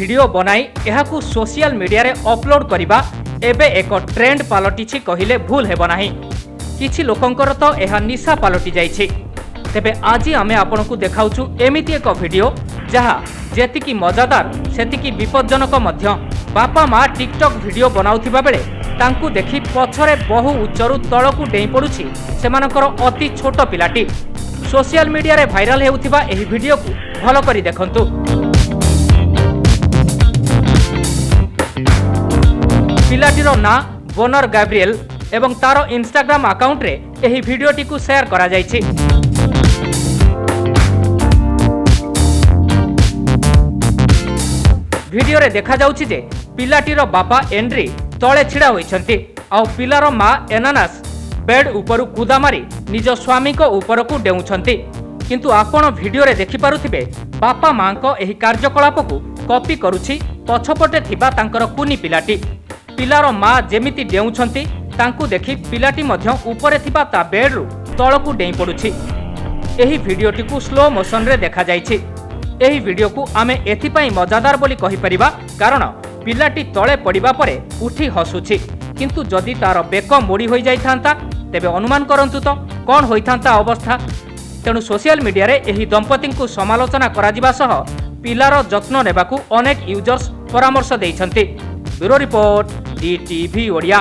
Video बनाई एहाकू social media रे upload करिबा एबे एक ट्रेंड पलटिछि कहिले भूल हेबो नाही। किछि लोकंकर तो एहा निशा पलटि जाइछि। तेबे आज आमे आपनकू देखाउछु एमिति एक वीडियो जहा जेतिकी मजादार सेतिकी विपज्जनक मध्य। बापा माँ टिकटॉक वीडियो बनाउथिबा बेले तांकू देखि पछरे बहु उच्चरु तळकू डेई पडुछि सेमानकर अति छोट पिलाटी। सोशल मीडिया रे भाइराल हेउथिबा एही वीडियो को भलो करी देखंतु। पिलाटीर ना बोनर गैब्रिएल एवं तार इंस्टाग्राम अकाउंट रे एही वीडियोटी को शेयर करा जायछि। वीडियो रे देखा जाउछि जे पिलाटीर बापा एंड्री तळे छिड़ा होइछन्ति आ पिलार मां एनानास बेड उपरु कुदा मारी निज स्वामी को ऊपर को डेउछन्ति। किंतु आपण वीडियो रे देखि पारुथिबे बापा मां को एही कार्यकलाप को कॉपी करूछि पछपटे थिबा तांकर कुनी पिलाटी। पिलार मां जेमिति डेउछन्ति तांकू देखि पिलाटी मध्य ऊपरे थिबा ता बेड रु तळकू डेई पडुछि। एही वीडियोटी को स्लो मोशन रे देखा जायछि। एही वीडियो को आमे एथिपाई मजादार बोली कहि परिबा कारण पिलाटी तळे पडिबा परे उठी हसुछि। किंतु जदि तार बेक मोड़ी होई जाइथांता तेबे अनुमान करंतु तो कोन होइथांता अवस्था। तेणु सोशल मीडिया रे एही दंपति को समालोचना करा जिबा सह पिलार जत्न नेबाकू अनेक यूजर्स परामर्श दैछन्ति। Bureau report DTV Odia.